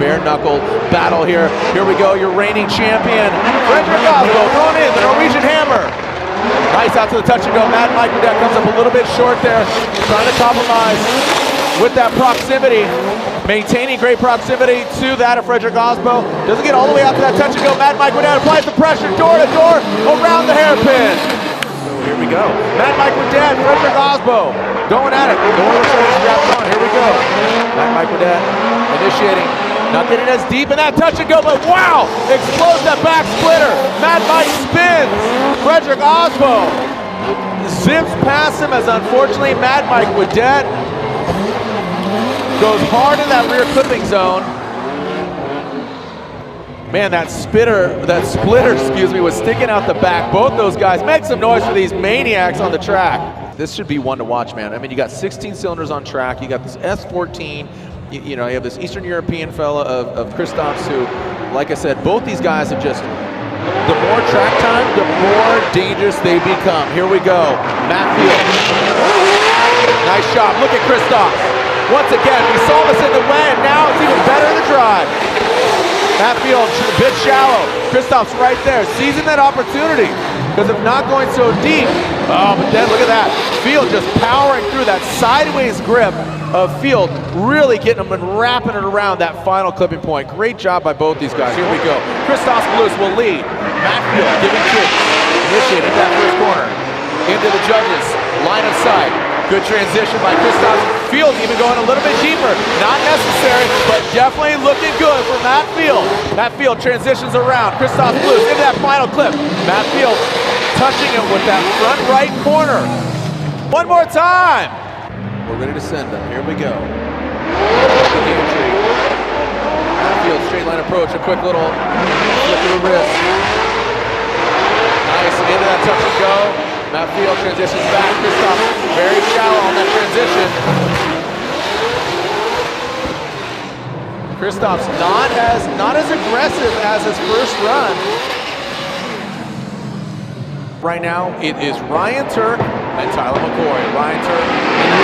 bare-knuckle battle here. Here we go, your reigning champion, Frederick Oslo, throwing in the Norwegian hammer. Nice out to the touch and go. Mad Mike Burdett comes up a little bit short there, trying to compromise with that proximity, maintaining great proximity to that of Frederick Oslo. Doesn't get all the way out to that touch and go. Mad Mike Burdett applies the pressure, door to door, around the hairpin. Here we go. Mad Mike Burdett, Frederick Oslo going at it. Going to straps on. Here we go. Mad Mike Burdett initiating. Not getting as deep in that touch and go, but wow! Explodes that back splitter. Mad Mike spins. Frederick Oslo zips past him as unfortunately Mad Mike Burdett goes hard in that rear clipping zone. Man, that splitter, was sticking out the back. Both those guys, make some noise for these maniacs on the track. This should be one to watch, man. I mean, you got 16 cylinders on track. You got this S14. You know, you have this Eastern European fella of Christophs who, like I said, both these guys have just, the more track time, the more dangerous they become. Here we go. Matt Field. Nice shot. Look at Christophs. Once again, we saw this in the way, and now it's even better in the drive. Matt Field, a bit shallow. Christophs right there, seizing that opportunity. Because if not going so deep, oh, but then look at that. Field just powering through that sideways grip of Field, really getting him and wrapping it around that final clipping point. Great job by both these guys. Here we go. Christophs Blues will lead. Matt Field giving kicks. Initiating that first corner. Into the judges. Line of sight. Good transition by Christophs. Field even going a little bit deeper. Not necessary, but definitely looking good for Matt Field. Matt Field transitions around. Christophs Blues into that final clip. Matt Field touching it with that front right corner. One more time. We're ready to send them. Here we go. Matt Field, straight line approach, a quick little flip of the wrist. Nice, into that touch and go. Matt Field transitions back. Christophs very shallow on that transition. Christophs not as aggressive as his first run. Right now, it is Ryan Turk and Tyler McCoy. Ryan Turk in the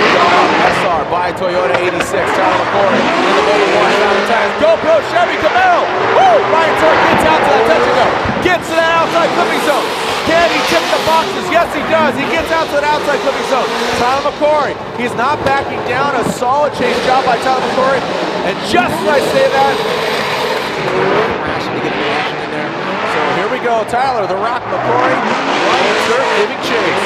SR by Toyota 86. Tyler McCoy in the Motor 1. Down the tires. GoPro Chevy Camaro. Woo! Ryan Turk gets out to that touch and go. Gets to that outside clipping zone. Can he tip the boxes? Yes, he does. He gets out to that outside clipping zone. Tyler McCoy, he's not backing down. A solid change job by Tyler McCoy. And just as I say that, to get the action in there. So here we go. Tyler, the Rock McCoy. Ryan Turk giving chase.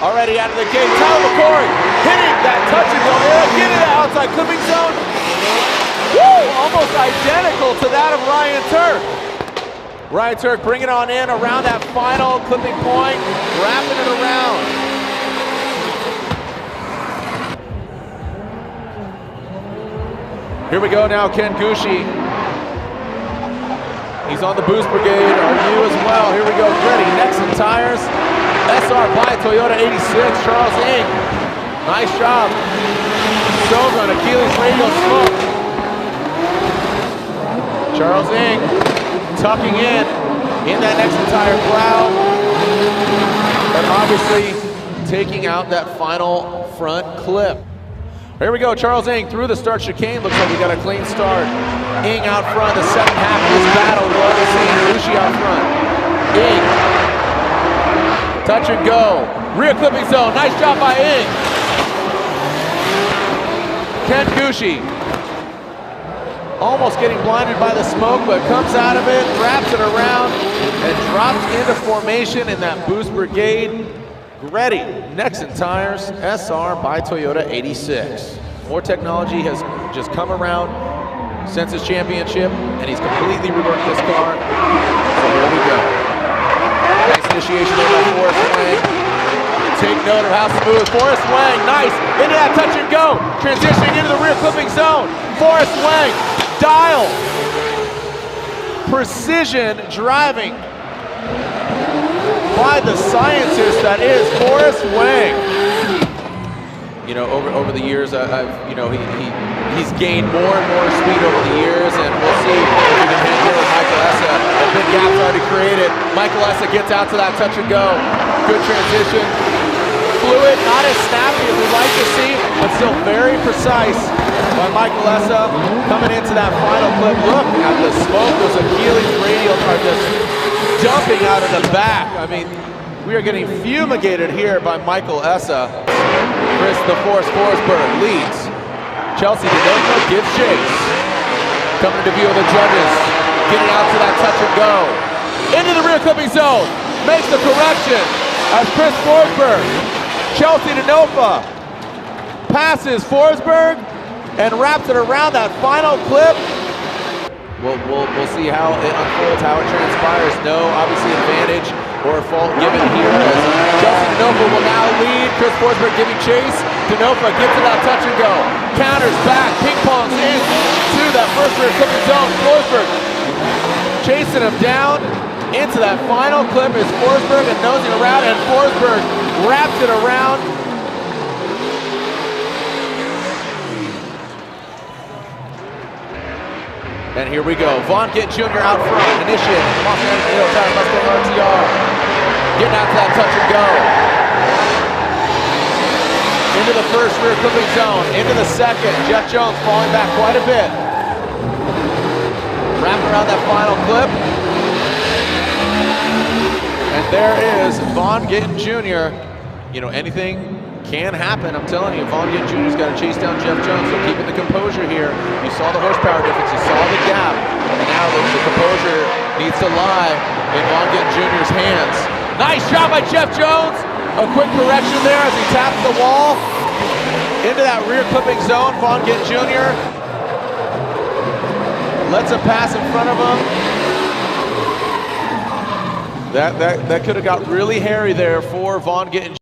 Already out of the gate. Tyler McCoy hitting that touch and go. Get in the outside clipping zone. Woo! Almost identical to that of Ryan Turk. Ryan Turk bringing it on in around that final clipping point, wrapping it around. Here we go now, Ken Gushi. He's on the boost brigade. Are you as well? Here we go. Ready. Nexen tires. SR by Toyota 86. Charles Ng. Nice job. Soga and Achilles radial smoke. Charles Ng tucking in that Nexen tire cloud. And obviously taking out that final front clip. Here we go, Charles Ng through the start chicane. Looks like he got a clean start. Ng out front, the second half of this battle was seeing Gushi out front. Ng, touch and go. Rear clipping zone, nice job by Ng. Ken Gushi, almost getting blinded by the smoke, but comes out of it, wraps it around, and drops into formation in that boost brigade. Ready, Nexen tires, SR by Toyota 86. More technology has just come around since his championship, and he's completely reworked this car. So here we go. Nice initiation there by Forrest Wang. Take note of how smooth Forrest Wang, nice, into that touch and go. Transitioning into the rear clipping zone. Forrest Wang, dial. Precision driving by the scientist that is Forrest Wang. You know, over the years, he's gained more and more speed over the years, and we'll see if he can hang here with Michael Essa. A big gap's already created. Michael Essa gets out to that touch and go. Good transition. Fluid, not as snappy as we'd like to see, but still very precise by Michael Essa coming into that final clip. Look at the smoke, those Achilles radials are just dumping out of the back. I mean, we are getting fumigated here by Michael Essa. Chris the Force Forsberg leads. Chelsea DeNova gives chase. Coming into view of the judges, getting out to that touch and go. Into the rear clipping zone, makes the correction as Chris Forsberg. Chelsea DeNova passes Forsberg and wraps it around that final clip. We'll see how it unfolds, how it transpires. No, obviously advantage or fault given here as Chelsea DeNova will now lead. Chris Forsberg giving chase. DeNova gets to that touch and go. Counters back, ping pongs in to that first rear clipping zone. Forsberg chasing him down into that final clip is Forsberg and nosing around, and Forsberg wraps it around. And here we go. Vaughn Gittin Jr. out front, initiating. Los Angeles Tire Mustang RTR. Getting out to that touch and go. Into the first rear clipping zone. Into the second. Jeff Jones falling back quite a bit. Wrapping around that final clip. And there is Vaughn Gittin Jr. You know, anything can happen, I'm telling you. Vaughn Gittin Jr.'s got to chase down Jeff Jones, so keeping the composure here. You saw the horsepower difference, you saw the gap, and now the composure needs to lie in Vaughn Gittin Jr.'s hands. Nice shot by Jeff Jones. A quick correction there as he taps the wall. Into that rear clipping zone, Vaughn Gittin Jr. lets him pass in front of him. That could have got really hairy there for Vaughn Gittin Jr.